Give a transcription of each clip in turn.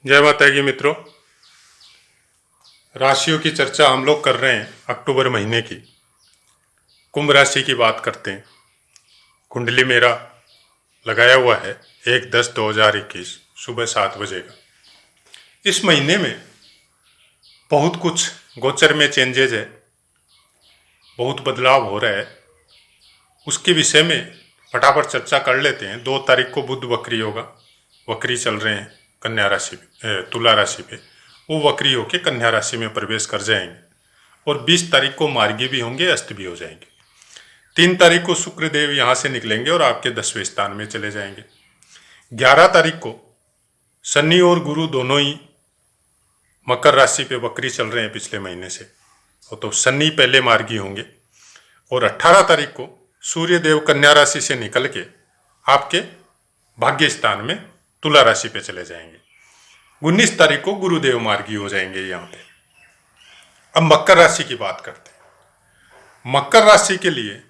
जय माता की मित्रों। राशियों की चर्चा हम लोग कर रहे हैं अक्टूबर महीने की। कुंभ राशि की बात करते हैं। कुंडली मेरा लगाया हुआ है 1/10/2021 सुबह 7 बजे का। इस महीने में बहुत कुछ गोचर में चेंजेज है, बहुत बदलाव हो रहा है। उसके विषय में फटाफट चर्चा कर लेते हैं। 2 तारीख को बुध वक्री होगा, वक्री चल रहे हैं कन्या राशि पे, तुला राशि पे। वो वक्री होके कन्या राशि में प्रवेश कर जाएंगे और 20 तारीख को मार्गी भी होंगे, अस्त भी हो जाएंगे। 3 तारीख को शुक्रदेव यहाँ से निकलेंगे और आपके 10वें स्थान में चले जाएंगे। 11 तारीख को शनि और गुरु दोनों ही मकर राशि पे वक्री चल रहे हैं पिछले महीने से, तो शनि पहले मार्गी होंगे। और 18 तारीख को सूर्य देव कन्या राशि से निकल के आपके भाग्य स्थान में तुला राशि पे चले जाएंगे। 19 तारीख को गुरुदेव मार्गी हो जाएंगे यहाँ पे। अब मकर राशि की बात करते हैं। मकर राशि के लिए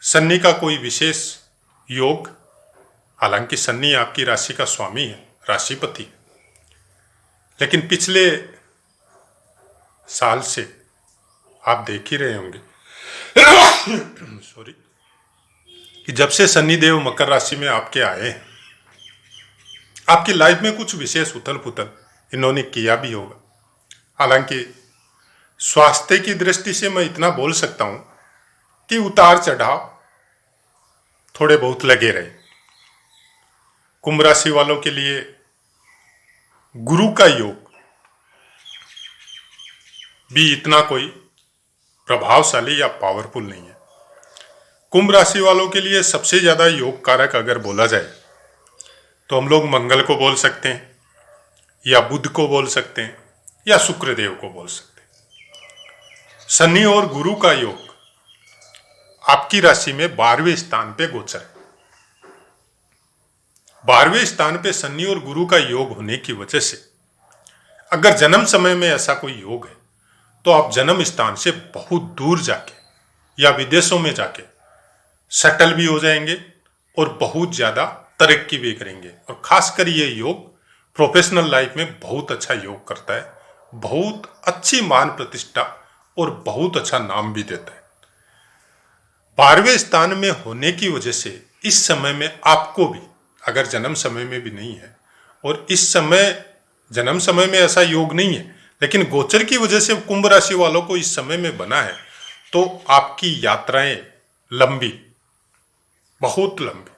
शनि का कोई विशेष योग, हालांकि शनि आपकी राशि का स्वामी है, राशिपति, लेकिन पिछले साल से आप देख ही रहे होंगे सॉरी, कि जब से शनिदेव मकर राशि में आपके आए हैं, आपकी लाइफ में कुछ विशेष उथल पुथल इन्होंने किया भी होगा। हालांकि स्वास्थ्य की दृष्टि से मैं इतना बोल सकता हूं कि उतार चढ़ाव थोड़े बहुत लगे रहे। कुंभ राशि वालों के लिए गुरु का योग भी इतना कोई प्रभावशाली या पावरफुल नहीं है। कुंभ राशि वालों के लिए सबसे ज्यादा योग कारक अगर बोला जाए तो हम लोग मंगल को बोल सकते हैं, या बुध को बोल सकते हैं, या शुक्रदेव को बोल सकते हैं। शनि और गुरु का योग आपकी राशि में 12वें स्थान पे गोचर है। 12वें स्थान पे शनि और गुरु का योग होने की वजह से अगर जन्म समय में ऐसा कोई योग है तो आप जन्म स्थान से बहुत दूर जाके या विदेशों में जाके सेटल भी हो जाएंगे और बहुत ज्यादा तरक्की भी करेंगे। और खासकर ये योग प्रोफेशनल लाइफ में बहुत अच्छा योग करता है, बहुत अच्छी मान प्रतिष्ठा और बहुत अच्छा नाम भी देता है। 12वें स्थान में होने की वजह से इस समय में आपको भी, अगर जन्म समय में भी नहीं है और इस समय जन्म समय में ऐसा योग नहीं है, लेकिन गोचर की वजह से कुंभ राशि वालों को इस समय में बना है, तो आपकी यात्राएं लंबी, बहुत लंबी,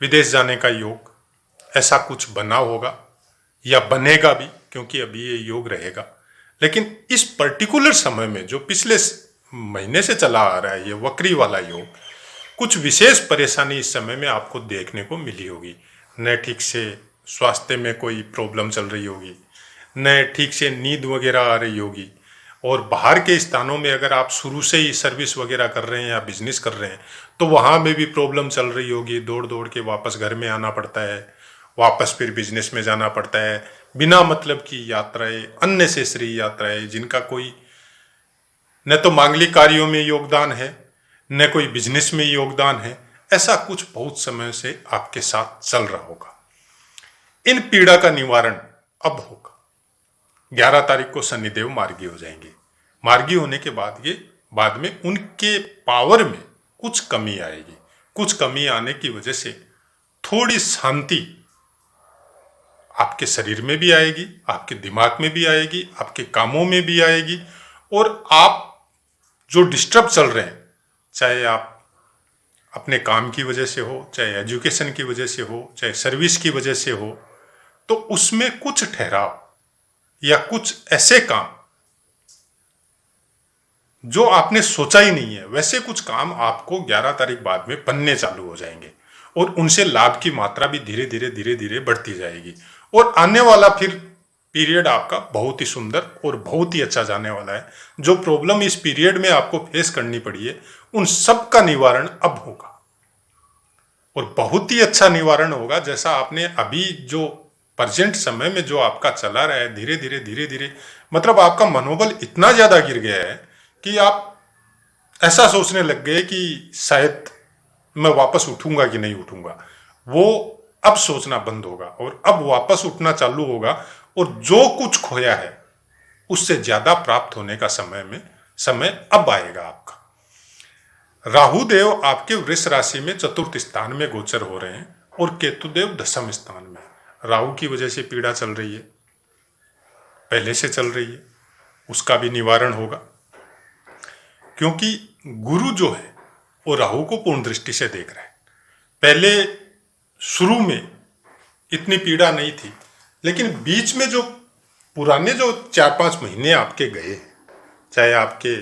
विदेश जाने का योग ऐसा कुछ बना होगा या बनेगा भी, क्योंकि अभी ये योग रहेगा। लेकिन इस पर्टिकुलर समय में जो पिछले महीने से चला आ रहा है ये वक्री वाला योग, कुछ विशेष परेशानी इस समय में आपको देखने को मिली होगी। न ठीक से स्वास्थ्य में कोई प्रॉब्लम चल रही होगी, न ठीक से नींद वगैरह आ रही होगी, और बाहर के स्थानों में अगर आप शुरू से ही सर्विस वगैरह कर रहे हैं या बिजनेस कर रहे हैं तो वहाँ में भी प्रॉब्लम चल रही होगी। दौड़ दौड़ के वापस घर में आना पड़ता है, वापस फिर बिजनेस में जाना पड़ता है, बिना मतलब की यात्राएं, अननेसेसरी यात्राएं, जिनका कोई न तो मांगलिक कार्यों में योगदान है न कोई बिजनेस में योगदान है, ऐसा कुछ बहुत समय से आपके साथ चल रहा होगा। इन पीड़ा का निवारण अब होगा। 11 तारीख को शनिदेव मार्गी हो जाएंगे। मार्गी होने के बाद में उनके पावर में कुछ कमी आएगी। कुछ कमी आने की वजह से थोड़ी शांति आपके शरीर में भी आएगी, आपके दिमाग में भी आएगी, आपके कामों में भी आएगी। और आप जो डिस्टर्ब चल रहे हैं, चाहे आप अपने काम की वजह से हो, चाहे एजुकेशन की वजह से हो, चाहे सर्विस की वजह से हो, तो उसमें कुछ ठहराव या कुछ ऐसे काम जो आपने सोचा ही नहीं है, वैसे कुछ काम आपको 11 तारीख बाद में बनने चालू हो जाएंगे और उनसे लाभ की मात्रा भी धीरे धीरे बढ़ती जाएगी। और आने वाला फिर पीरियड आपका बहुत ही सुंदर और बहुत ही अच्छा जाने वाला है। जो प्रॉब्लम इस पीरियड में आपको फेस करनी पड़ी है, उन सब का निवारण अब होगा और बहुत ही अच्छा निवारण होगा। जैसा आपने अभी जो प्रेजेंट समय में जो आपका चला रहा है, धीरे धीरे मतलब आपका मनोबल इतना ज्यादा गिर गया है कि आप ऐसा सोचने लग गए कि शायद मैं वापस उठूंगा कि नहीं उठूंगा। वो अब सोचना बंद होगा और अब वापस उठना चालू होगा और जो कुछ खोया है उससे ज्यादा प्राप्त होने का समय अब आएगा आपका। राहु देव आपके वृष राशि में चतुर्थ स्थान में गोचर हो रहे हैं और केतु देव दशम स्थान में। राहु की वजह से पीड़ा चल रही है, पहले से चल रही है, उसका भी निवारण होगा, क्योंकि गुरु जो है वो राहु को पूर्ण दृष्टि से देख रहा है। पहले शुरू में इतनी पीड़ा नहीं थी, लेकिन बीच में जो पुराने जो 4-5 महीने आपके गए, चाहे आपके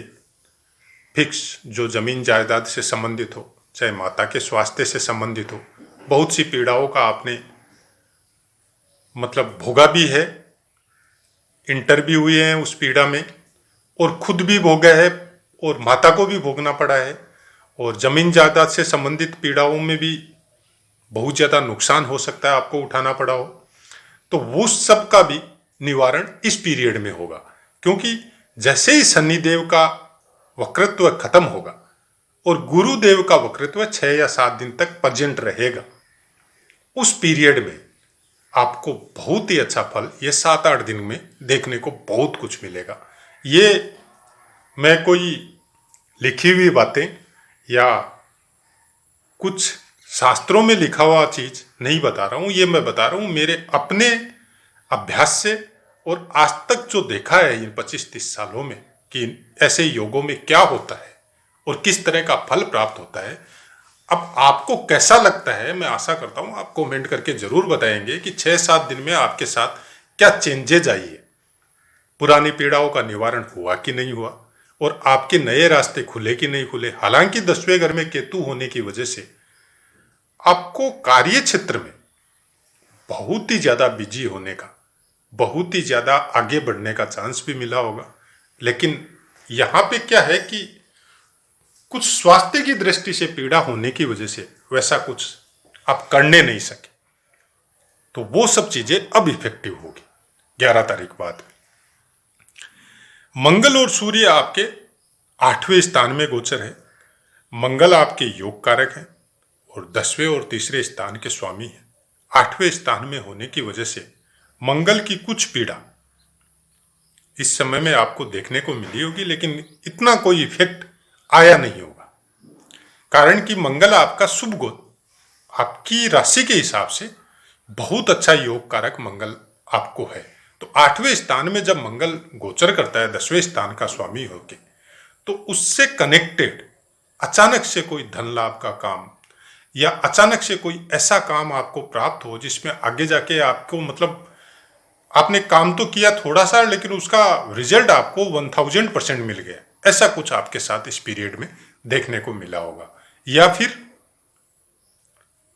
फिक्स जो जमीन जायदाद से संबंधित हो, चाहे माता के स्वास्थ्य से संबंधित हो, बहुत सी पीड़ाओं का आपने मतलब भोगा भी है, इंटर भी हुए हैं उस पीड़ा में, और खुद भी भोगा है और माता को भी भोगना पड़ा है, और जमीन जायदाद से संबंधित पीड़ाओं में भी बहुत ज़्यादा नुकसान हो सकता है, आपको उठाना पड़ा हो। तो वो सब का भी निवारण इस पीरियड में होगा, क्योंकि जैसे ही शनिदेव का वक्रत्व खत्म होगा और गुरुदेव का वक्रत्व 6 या 7 दिन तक पर्जेंट रहेगा, उस पीरियड में आपको बहुत ही अच्छा फल ये 7-8 दिन में देखने को बहुत कुछ मिलेगा। ये मैं कोई लिखी हुई बातें या कुछ शास्त्रों में लिखा हुआ चीज नहीं बता रहा हूं, ये मैं बता रहा हूं मेरे अपने अभ्यास से और आज तक जो देखा है इन 25-30 सालों में कि ऐसे योगों में क्या होता है और किस तरह का फल प्राप्त होता है। अब आपको कैसा लगता है, मैं आशा करता हूं आप कमेंट करके जरूर बताएंगे कि 6-7 दिन में आपके साथ क्या चेंजेज आई है, पुरानी पीड़ाओं का निवारण हुआ कि नहीं हुआ, और आपके नए रास्ते खुले कि नहीं खुले। हालांकि 10वें घर में केतु होने की वजह से आपको कार्य क्षेत्र में बहुत ही ज्यादा बिजी होने का, बहुत ही ज्यादा आगे बढ़ने का चांस भी मिला होगा, लेकिन यहां पे क्या है कि कुछ स्वास्थ्य की दृष्टि से पीड़ा होने की वजह से वैसा कुछ आप करने नहीं सके, तो वो सब चीजें अब इफेक्टिव होगी 11 तारीख बाद। मंगल और सूर्य आपके 8वें स्थान में गोचर है। मंगल आपके योग कारक हैं और 10वें और तीसरे स्थान के स्वामी हैं। 8वें स्थान में होने की वजह से मंगल की कुछ पीड़ा इस समय में आपको देखने को मिली होगी, लेकिन इतना कोई इफेक्ट आया नहीं होगा, कारण कि मंगल आपका शुभ गोत्र, आपकी राशि के हिसाब से बहुत अच्छा योग कारक मंगल आपको है। तो 8वें स्थान में जब मंगल गोचर करता है 10वें स्थान का स्वामी होके, तो उससे कनेक्टेड अचानक से कोई धन लाभ का काम या अचानक से कोई ऐसा काम आपको प्राप्त हो जिसमें आगे जाके आपको मतलब आपने काम तो किया थोड़ा सा, लेकिन उसका रिजल्ट आपको 1000% मिल गया, ऐसा कुछ आपके साथ इस पीरियड में देखने को मिला होगा। या फिर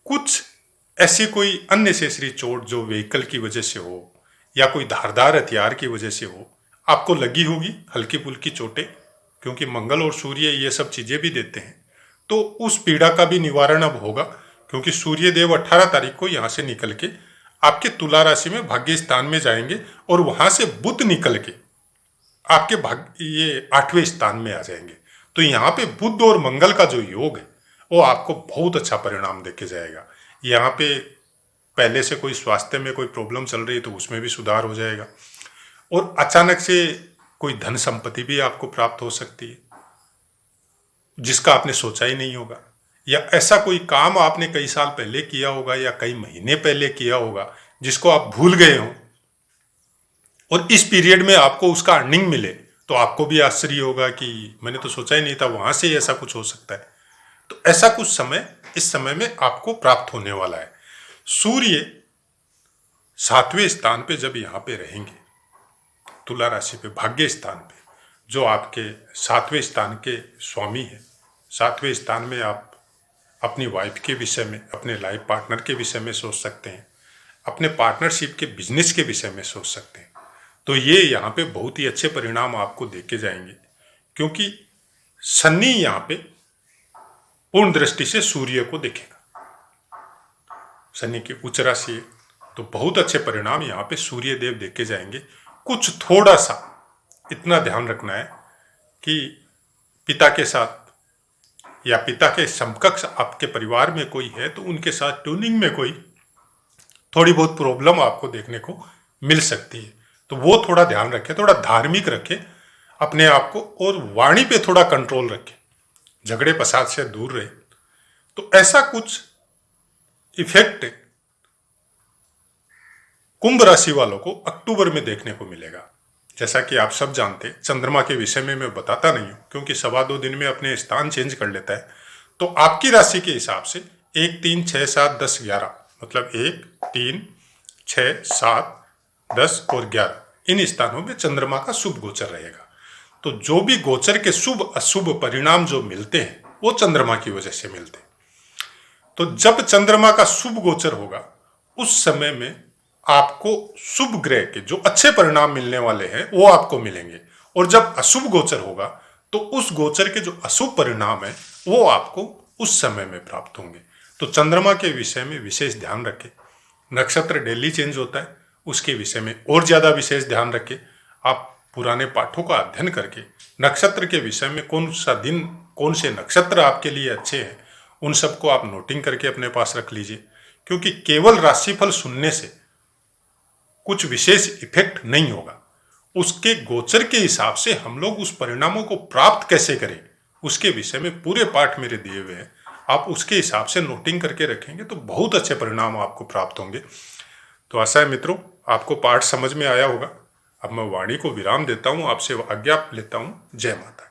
कुछ ऐसी कोई अननेसेसरी चोट जो व्हीकल की वजह से हो या कोई धारदार हथियार की वजह से हो, आपको लगी होगी हल्की फुल्की चोटें, क्योंकि मंगल और सूर्य ये सब चीजें भी देते हैं। तो उस पीड़ा का भी निवारण अब होगा, क्योंकि सूर्य देव 18 तारीख को यहां से निकल के आपके तुला राशि में भाग्य स्थान में जाएंगे और वहां से बुध निकल के आपके ये 8वें स्थान में आ जाएंगे। तो यहाँ पे बुध और मंगल का जो योग है वो आपको बहुत अच्छा परिणाम देके जाएगा। यहाँ पे पहले से कोई स्वास्थ्य में कोई प्रॉब्लम चल रही है तो उसमें भी सुधार हो जाएगा, और अचानक से कोई धन संपत्ति भी आपको प्राप्त हो सकती है जिसका आपने सोचा ही नहीं होगा, या ऐसा कोई काम आपने कई साल पहले किया होगा या कई महीने पहले किया होगा जिसको आप भूल गए हो, और इस पीरियड में आपको उसका अर्निंग मिले तो आपको भी आश्चर्य होगा कि मैंने तो सोचा ही नहीं था वहां से ऐसा कुछ हो सकता है। तो ऐसा कुछ समय इस समय में आपको प्राप्त होने वाला है। सूर्य 7वें स्थान पे जब यहाँ पे रहेंगे तुला राशि पे भाग्य स्थान पे, जो आपके 7वें स्थान के स्वामी है, 7वें स्थान में आप अपनी वाइफ के विषय में, अपने लाइफ पार्टनर के विषय में सोच सकते हैं, अपने पार्टनरशिप के बिजनेस के विषय में सोच सकते हैं। तो ये यहाँ पे बहुत ही अच्छे परिणाम आपको देके जाएंगे, क्योंकि शनि यहाँ पे पूर्ण दृष्टि से सूर्य को देखेगा, शनि की उच्च राशि है, तो बहुत अच्छे परिणाम यहाँ पे सूर्य देव देके जाएंगे। कुछ थोड़ा सा इतना ध्यान रखना है कि पिता के साथ या पिता के समकक्ष आपके परिवार में कोई है तो उनके साथ ट्यूनिंग में कोई थोड़ी बहुत प्रॉब्लम आपको देखने को मिल सकती है। तो वो थोड़ा ध्यान रखें, थोड़ा धार्मिक रखें अपने आप को, और वाणी पे थोड़ा कंट्रोल रखें, झगड़े फसाद से दूर रहे। तो ऐसा कुछ इफेक्ट कुंभ राशि वालों को अक्टूबर में देखने को मिलेगा। जैसा कि आप सब जानते हैं, चंद्रमा के विषय में मैं बताता नहीं हूं, क्योंकि 2.25 दिन में अपने स्थान चेंज कर लेता है। तो आपकी राशि के हिसाब से 1, 3, 6, 7, 10, 11, मतलब 1, 3, 6, 7, 10 और 11 इन स्थानों में चंद्रमा का शुभ गोचर रहेगा। तो जो भी गोचर के शुभ अशुभ परिणाम जो मिलते हैं वो चंद्रमा की वजह से मिलते हैं। तो जब चंद्रमा का शुभ गोचर होगा उस समय में आपको शुभ ग्रह के जो अच्छे परिणाम मिलने वाले हैं वो आपको मिलेंगे, और जब अशुभ गोचर होगा तो उस गोचर के जो अशुभ परिणाम है वो आपको उस समय में प्राप्त होंगे। तो चंद्रमा के विषय में विशेष ध्यान रखें। नक्षत्र डेली चेंज होता है, उसके विषय में और ज्यादा विशेष ध्यान रखें। आप पुराने पाठों का अध्ययन करके नक्षत्र के विषय में कौन सा दिन, कौन से नक्षत्र आपके लिए अच्छे हैं, उन सबको आप नोटिंग करके अपने पास रख लीजिए। क्योंकि केवल राशिफल सुनने से कुछ विशेष इफेक्ट नहीं होगा, उसके गोचर के हिसाब से हम लोग उस परिणामों को प्राप्त कैसे करें उसके विषय में पूरे पाठ मेरे दिए हुए हैं। आप उसके हिसाब से नोटिंग करके रखेंगे तो बहुत अच्छे परिणाम आपको प्राप्त होंगे। तो आशा है मित्रों आपको पाठ समझ में आया होगा। अब मैं वाणी को विराम देता हूँ, आपसे आज्ञा लेता हूँ। जय माता।